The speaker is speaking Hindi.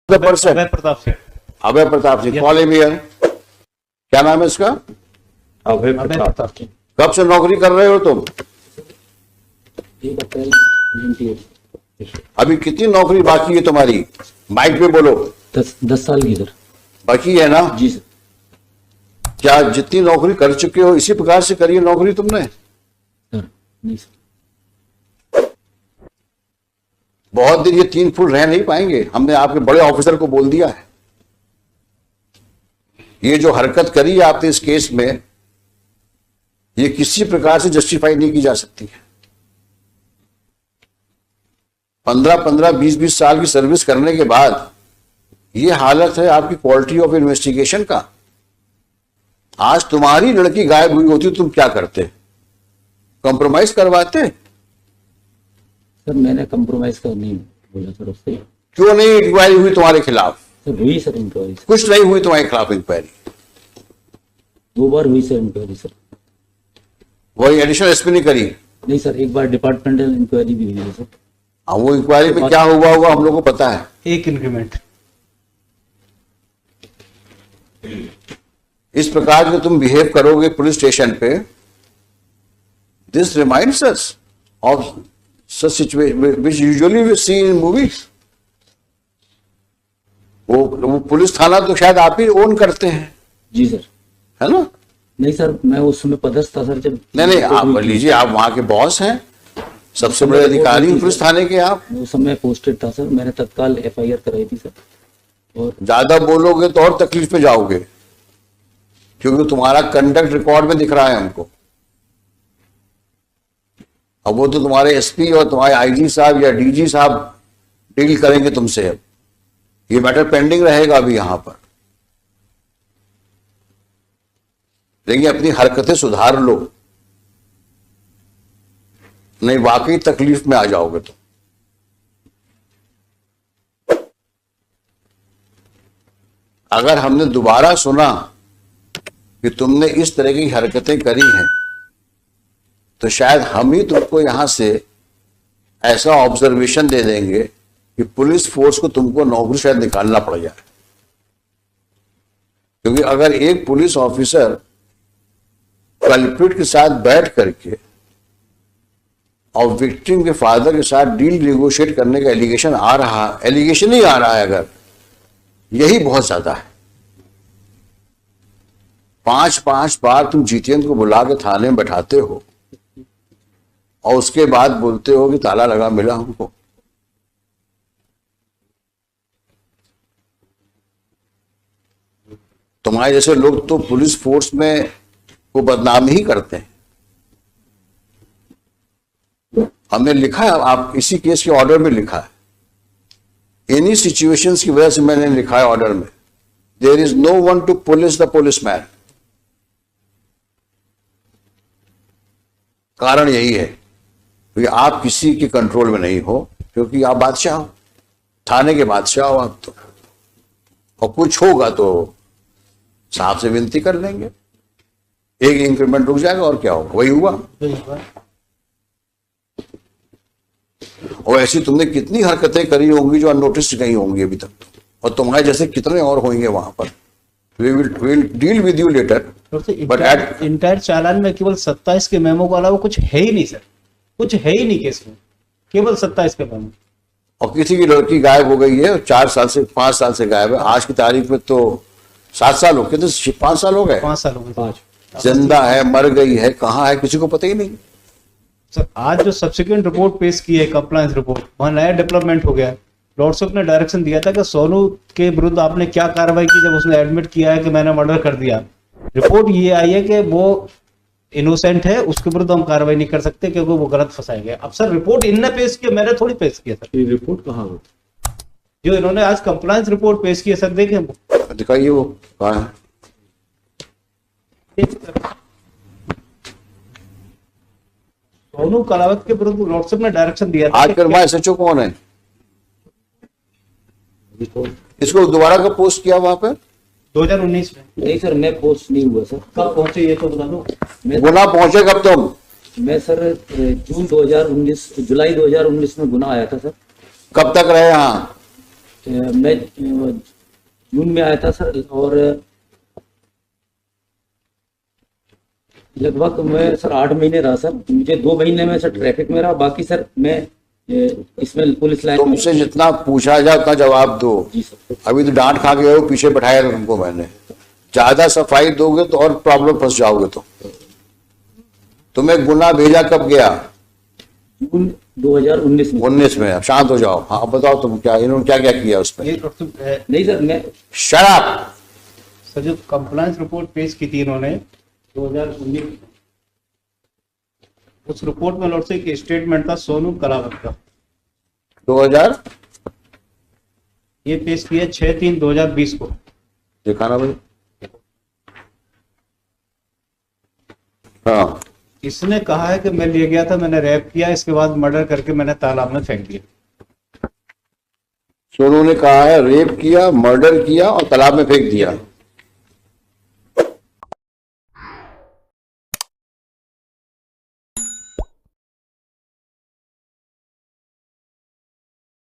Abhay Pratap Singh call am here. क्या नाम है इसका? अभय प्रताप सिंह। कब से नौकरी कर रहे हो तुम? अभी कितनी नौकरी बाकी है तुम्हारी? माइक पे बोलो। 10 साल की सर। बाकी है ना? जी सर। क्या जितनी नौकरी कर चुके हो इसी प्रकार से करी है नौकरी तुमने? सर नहीं सर। बहुत दिन ये 3 फुट रह नहीं पाएंगे। हमने आपके बड़े ऑफिसर को बोल दिया है। ये जो हरकत करी है आपने इस केस में, ये किसी प्रकार से जस्टिफाई नहीं की जा सकती है। 15-15, 20-20 साल की सर्विस करने के बाद ये हालत है आपकी क्वालिटी ऑफ इन्वेस्टिगेशन का। आज तुम्हारी लड़की गायब हुई होती तुम क्या करते? कंप्रोमाइज करवाते? सर मैंने कंप्रोमाइज कर नहीं बोला सर उससे। क्यों नहीं इंक्वायरी हुई तुम्हारे खिलाफ? सर हुई सर इंक्वायरी। कुछ नहीं हुई तुम्हारे खिलाफ इंक्वायरी? 2 बार हुई सर इंक्वायरी सर। वही एडिशनल एसपी ने करी? नहीं सर, एक बार डिपार्टमेंटल इंक्वायरी भी हुई है सर। वो इंक्वायरी में क्या हुआ होगा हम लोग को पता है। एक इंक्रीमेंट। इस प्रकार के तुम बिहेव करोगे पुलिस स्टेशन पे, this reminds us of such situation which usually we see in movies. वो पुलिस थाना तो शायद आप ही ओन करते हैं। जी सर। है ना? नहीं सर, मैं उस समय पदस्थ था सर जब। नहीं आप लीजिए, आप वहां के बॉस हैं, सबसे बड़े अधिकारी पुलिस थाने के आप। उस समय पोस्टेड था सर, मैंने तत्काल FIR कराई थी सर। और ज्यादा बोलोगे तो और तकलीफ में जाओगे, क्योंकि तुम्हारा कंडक्ट रिकॉर्ड में दिख रहा है हमको। अब वो तो तुम्हारे एसपी और तुम्हारे IG साहब या DG साहब डील करेंगे तुमसे। अब ये मैटर पेंडिंग रहेगा अभी यहां पर। लेकिन अपनी हरकतें सुधार लो, नहीं वाकई तकलीफ में आ जाओगे तुम। अगर हमने दोबारा सुना कि तुमने इस तरह की हरकतें करी हैं तो शायद हम ही तुमको यहां से ऐसा ऑब्जर्वेशन दे देंगे कि पुलिस फोर्स को तुमको नौकरी शायद निकालना पड़ जाए। क्योंकि अगर एक पुलिस ऑफिसर कल्प्रिट के साथ बैठ करके और विक्टिम के फादर के साथ डील नेगोशिएट करने का एलिगेशन ही आ रहा है, अगर यही बहुत ज्यादा है। 5-5 बार तुम GTN को बुला के थाने में बैठाते हो और उसके बाद बोलते हो कि ताला लगा मिला हमको। तुम्हारे जैसे लोग तो पुलिस फोर्स में को बदनाम ही करते हैं। हमने लिखा है, आप इसी केस के ऑर्डर में लिखा है, एनी सिचुएशंस की वजह से मैंने लिखा है ऑर्डर में, there is no one to police the policeman. कारण यही है क्योंकि आप किसी के कंट्रोल में नहीं हो, क्योंकि आप बादशाह हो, थाने के बादशाह हो आप तो। और कुछ होगा तो साहब से विनती कर लेंगे, एक इंक्रीमेंट रुक जाएगा और क्या होगा। वही हुआ। और ऐसी तुमने कितनी हरकतें करी होंगी जो अननोटिस गई होंगी अभी तक तो, और तुम्हारे जैसे कितने और होंगे वहां पर। We will deal with you later. But entire चालान में केवल 27 के मेमो के अलावा कुछ है ही नहीं सर, कुछ है ही नहीं केस में, केवल 27 के मेमो। और किसी की लड़की गायब हो गई है, 4 साल से 5 साल से गायब है। आज की तारीख में तो 7 साल हो गए, तो 5 साल हो गए। 5 साल हो गए। 5 जिंदा है, मर गई है, कहाँ है, किसी को पता ही नहीं सर। आज जो सब्सिक्वेंट रिपोर्ट पेश की है, कंप्लायंस रिपोर्ट, वहां नया डेवलपमेंट हो गया। लॉर्डशिप ने डायरेक्शन दिया था कि सोनू के विरुद्ध आपने क्या कार्रवाई की जब उसने एडमिट किया है कि मैंने मर्डर कर दिया। रिपोर्ट ये आई है कि वो इनोसेंट है, उसके विरुद्ध हम कार्रवाई नहीं कर सकते क्योंकि वो गलत फंसाए गए। अब सर रिपोर्ट इनने पेश की, मैंने थोड़ी पेश किया सर। ये रिपोर्ट कहाँ हो? जो इन्होंने आज कंप्लायंस रिपोर्ट पेश की है सर, देखें दिखाइए वो कहाँ है। सोनू कलावत के विरुद्ध लॉर्डशिप ने डायरेक्शन दिया था। आज कर SHO कौन है? इसको दोबारा कब पोस्ट किया वहां पर? 2019 में। नहीं सर, मैं पोस्ट नहीं हुआ सर। कब पहुंचे ये तो बता दो। गुना पहुंचे कब तुम? मैं सर जुलाई 2019 में गुना आया था सर। कब तक रहे यहाँ? मैं जून में आया था सर, और लगभग मैं सर 8 महीने रहा सर। मुझे 2 महीने में सर ट्रैफिक में रहा, बाकी सर मैं इसमें पुलिस लाइन में। तुमसे जितना पूछा जाए उतना जवाब दो। जी सर। अभी तो डांट खा गए हो, पीछे बैठाया था तुमको मैंने। ज्यादा सफाई दोगे तो और प्रॉब्लम फंस जाओगे। तो तुम्हें गुना भेजा कब गया? जून 2019 में। 19 में। अब शांत हो जाओ। हाँ अब बताओ तुम क्या, इन्होंने क्या क्या किया उस पर? ये डॉक्टर नहीं सर, मैं शराब। सर जो कंप्लायंस रिपोर्ट पेश की थी इन्होंने 2019, उस रिपोर्ट में लॉर्ड से एक स्टेटमेंट था सोनू कलावत का। 2000 ये पेश किया 6/3/2020 को। दिखाना भाई। हाँ, इसने कहा है कि मैं ले गया था, मैंने रैप किया, इसके बाद मर्डर करके मैंने तालाब में फेंक दिया। सोनू ने कहा है रेप किया, मर्डर किया और तालाब में फेंक दिया।